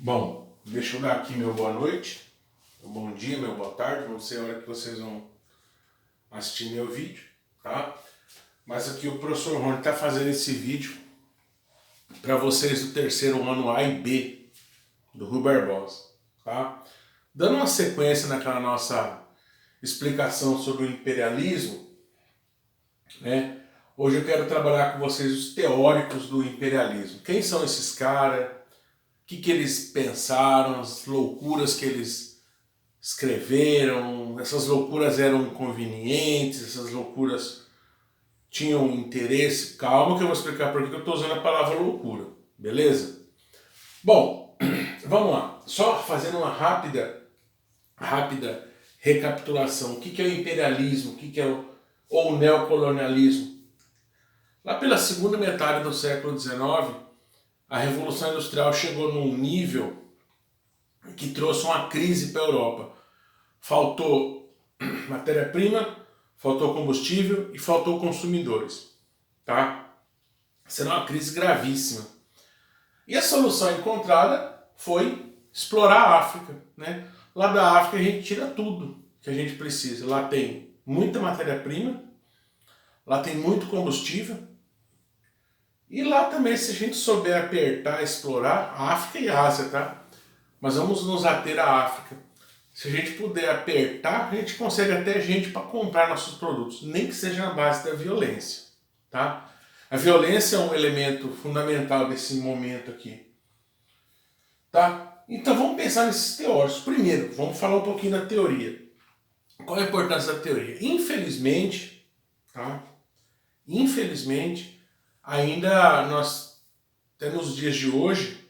Bom, deixa eu dar aqui meu boa noite, meu bom dia, meu boa tarde, não sei a hora que vocês vão assistir meu vídeo, tá? Mas aqui o professor Rony está fazendo esse vídeo para vocês do terceiro ano A e B do Rui Barbosa, tá? Dando uma sequência naquela nossa explicação sobre o imperialismo, né? Hoje eu quero trabalhar com vocês os teóricos do imperialismo. Quem são esses caras? O que eles pensaram? As loucuras que eles escreveram? Essas loucuras eram convenientes? Essas loucuras tinham interesse? Calma que eu vou explicar por que eu estou usando a palavra loucura, beleza? Bom, vamos lá. Só fazendo uma rápida recapitulação. O que é o imperialismo? O que é o neocolonialismo? Lá pela segunda metade do século XIX, a Revolução Industrial chegou num nível que trouxe uma crise para a Europa. Faltou matéria-prima, faltou combustível e faltou consumidores. Tá? Será uma crise gravíssima. E a solução encontrada foi explorar a África. Né? Lá da África a gente tira tudo que a gente precisa. Lá tem muita matéria-prima, lá tem muito combustível, e lá também, se a gente souber apertar, explorar, África e Ásia, tá? Mas vamos nos ater à África. Se a gente puder apertar, a gente consegue até gente para comprar nossos produtos, nem que seja na base da violência, tá? A violência é um elemento fundamental desse momento aqui, tá? Então vamos pensar nesses teóricos. Primeiro, vamos falar um pouquinho da teoria. Qual a importância da teoria? Infelizmente, tá? Infelizmente, ainda nós, até nos dias de hoje,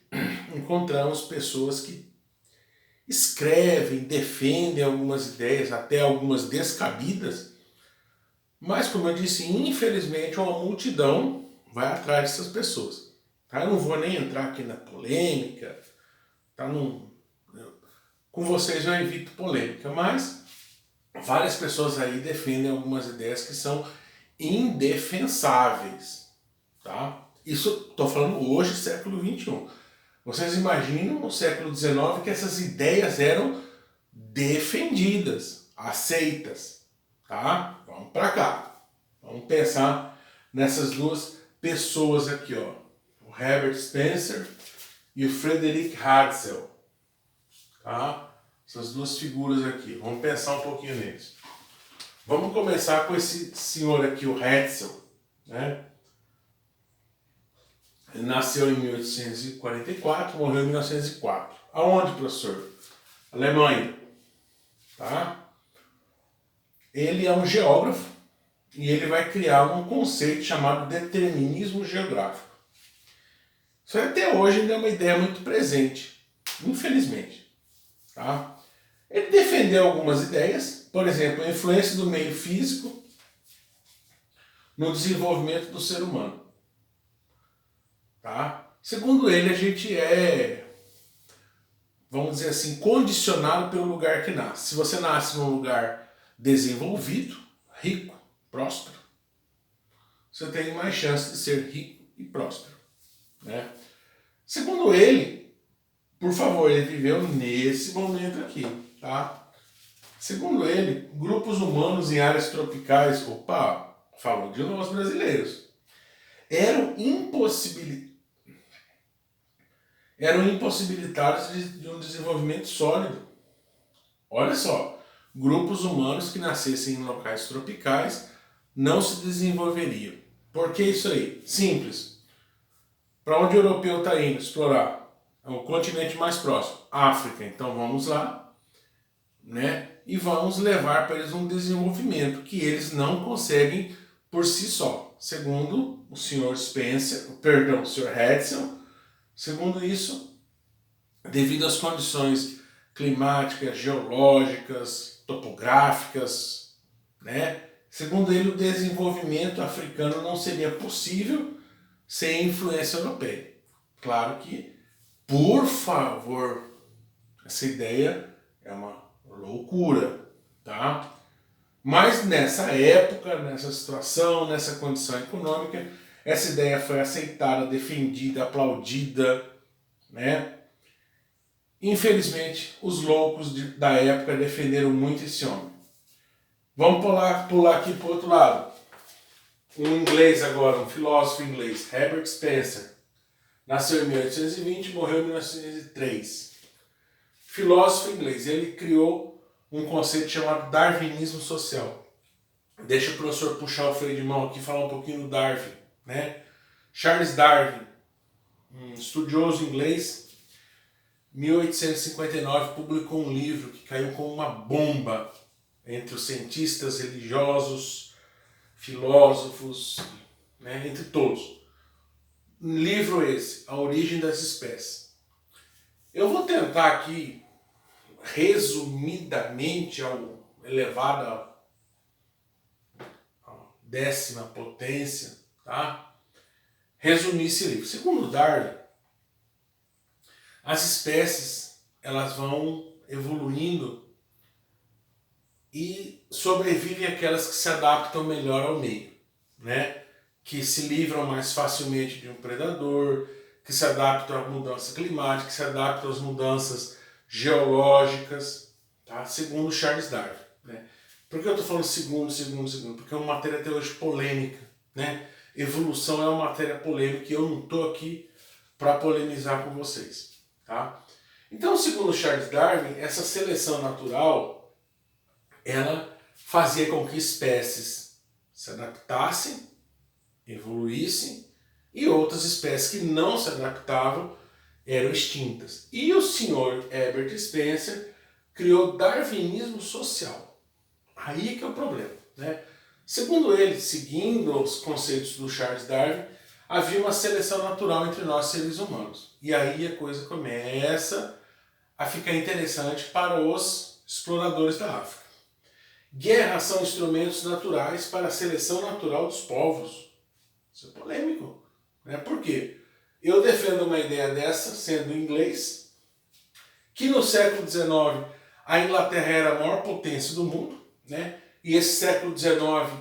encontramos pessoas que escrevem, defendem algumas ideias, até algumas descabidas, mas, como eu disse, infelizmente uma multidão vai atrás dessas pessoas. Tá? Eu não vou nem entrar aqui na polêmica, tá? Com vocês eu evito polêmica, mas várias pessoas aí defendem algumas ideias que são indefensáveis. Tá? Isso estou falando hoje, século XXI. Vocês imaginam no século XIX que essas ideias eram defendidas, aceitas. Tá? Vamos para cá. Vamos pensar nessas duas pessoas aqui, ó. O Herbert Spencer e o Frederick Hartzell. Tá? Essas duas figuras aqui. Vamos pensar um pouquinho neles. Vamos começar com esse senhor aqui, o Hartzell, né? Ele nasceu em 1844, morreu em 1904. Aonde, professor? Alemanha. Tá? Ele é um geógrafo e ele vai criar um conceito chamado determinismo geográfico. Isso até hoje ainda é uma ideia muito presente, infelizmente. Tá? Ele defendeu algumas ideias, por exemplo, a influência do meio físico no desenvolvimento do ser humano. Tá? Segundo ele, a gente é, vamos dizer assim, condicionado pelo lugar que nasce. Se você nasce num lugar desenvolvido, rico, próspero, você tem mais chance de ser rico e próspero. Né? Segundo ele, por favor, ele viveu nesse momento aqui. Tá? Segundo ele, grupos humanos em áreas tropicais, opa, falou de nós brasileiros, eram impossibilitados de um desenvolvimento sólido. Olha só, grupos humanos que nascessem em locais tropicais não se desenvolveriam. Por que isso aí? Simples. Para onde o europeu está indo explorar? É o continente mais próximo, África. Então vamos lá, né? E vamos levar para eles um desenvolvimento que eles não conseguem por si só. Segundo o senhor Spencer, perdão, o senhor Hartzell, segundo isso, devido às condições climáticas, geológicas, topográficas, né? Segundo ele, o desenvolvimento africano não seria possível sem influência europeia. Claro que, por favor, essa ideia é uma loucura, tá? Mas nessa época, nessa situação, nessa condição econômica, essa ideia foi aceitada, defendida, aplaudida, né? Infelizmente, os loucos da época defenderam muito esse homem. Vamos pular aqui para o outro lado. Um inglês agora, um filósofo inglês, Herbert Spencer. Nasceu em 1820 e morreu em 1903. Filósofo inglês, ele criou um conceito chamado darwinismo social. Deixa o professor puxar o freio de mão aqui e falar um pouquinho do Darwin, né? Charles Darwin, um estudioso inglês, 1859 publicou um livro que caiu como uma bomba entre os cientistas religiosos, filósofos, né, entre todos. Um livro esse, A Origem das Espécies. Eu vou tentar aqui, resumidamente, elevado à 10ª potência, tá? Resumir esse livro. Segundo Darwin, as espécies elas vão evoluindo e sobrevivem aquelas que se adaptam melhor ao meio, né? Que se livram mais facilmente de um predador, que se adaptam à mudança climática, que se adaptam às mudanças geológicas, tá? Segundo Charles Darwin, né? Por que eu estou falando segundo? Porque é uma matéria até hoje polêmica, né? Evolução é uma matéria polêmica e eu não estou aqui para polemizar com vocês. Tá? Então, segundo Charles Darwin, essa seleção natural ela fazia com que espécies se adaptassem, evoluíssem, e outras espécies que não se adaptavam eram extintas. E o senhor Herbert Spencer criou darwinismo social. Aí que é o problema, né? Segundo ele, seguindo os conceitos do Charles Darwin, havia uma seleção natural entre nós seres humanos. E aí a coisa começa a ficar interessante para os exploradores da África. Guerras são instrumentos naturais para a seleção natural dos povos. Isso é polêmico, né? Por quê? Eu defendo uma ideia dessa, sendo inglês, que no século XIX a Inglaterra era a maior potência do mundo, né? E esse século XIX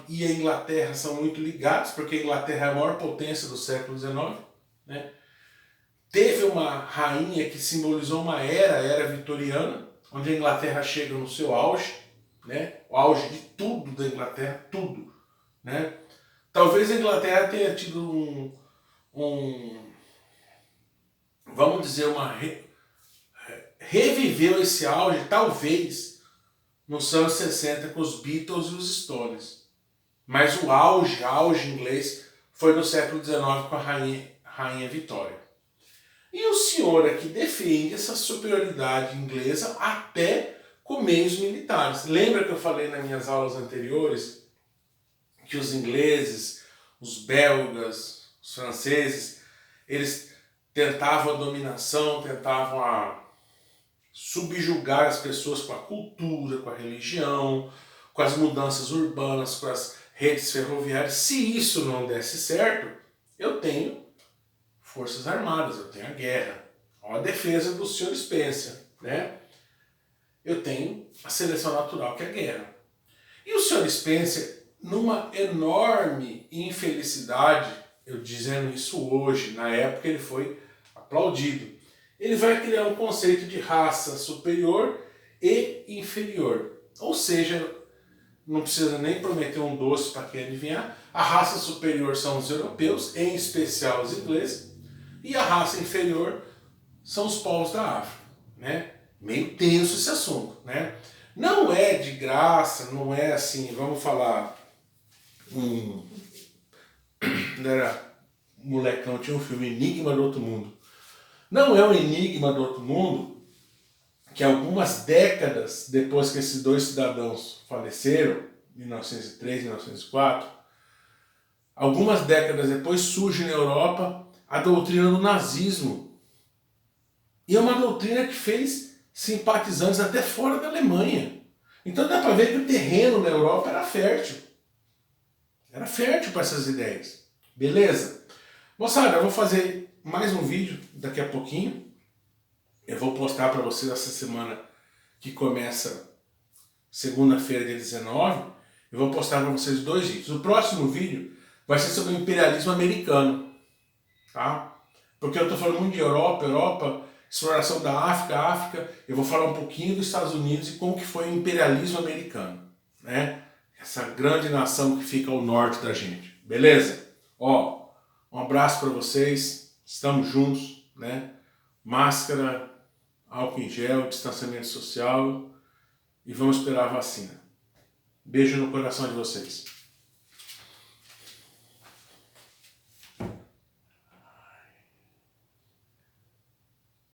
e a Inglaterra são muito ligados, porque a Inglaterra é a maior potência do século XIX. Né? Teve uma rainha que simbolizou uma era vitoriana, onde a Inglaterra chega no seu auge, né? O auge de tudo da Inglaterra, tudo. Né? Talvez a Inglaterra tenha tido vamos dizer, reviveu esse auge, talvez, nos anos 60 com os Beatles e os Stones. Mas o auge inglês, foi no século XIX com a Rainha Vitória. E o senhor aqui defende essa superioridade inglesa até com meios militares. Lembra que eu falei nas minhas aulas anteriores que os ingleses, os belgas, os franceses, eles tentavam a dominação, tentavam subjugar as pessoas com a cultura, com a religião, com as mudanças urbanas, com as redes ferroviárias. Se isso não desse certo, eu tenho forças armadas, eu tenho a guerra. Olha a defesa do Sr. Spencer, né? Eu tenho a seleção natural, que é a guerra. E o Sr. Spencer, numa enorme infelicidade, eu dizendo isso hoje, na época ele foi aplaudido, ele vai criar um conceito de raça superior e inferior. Ou seja, não precisa nem prometer um doce para quem adivinhar, a raça superior são os europeus, em especial os ingleses, e a raça inferior são os povos da África. Né? Meio tenso esse assunto. Né? Não é de graça, não é assim, vamos falar, era molecão, tinha um filme Enigma do Outro Mundo. Não é um enigma do outro mundo que algumas décadas depois que esses dois cidadãos faleceram, 1903 e 1904, algumas décadas depois surge na Europa a doutrina do nazismo. E é uma doutrina que fez simpatizantes até fora da Alemanha. Então dá para ver que o terreno na Europa era fértil. Era fértil para essas ideias. Beleza? Moçada, eu vou fazer mais um vídeo daqui a pouquinho. Eu vou postar para vocês essa semana que começa segunda-feira, dia 19. Eu vou postar para vocês 2 vídeos. O próximo vídeo vai ser sobre o imperialismo americano. Tá? Porque eu estou falando muito de Europa. Europa exploração da África, eu vou falar um pouquinho dos Estados Unidos e como que foi o imperialismo americano, né? Essa grande nação que fica ao norte da gente, beleza? Ó, um abraço para vocês, estamos juntos, né? Máscara, álcool em gel, distanciamento social e vamos esperar a vacina. Beijo no coração de vocês.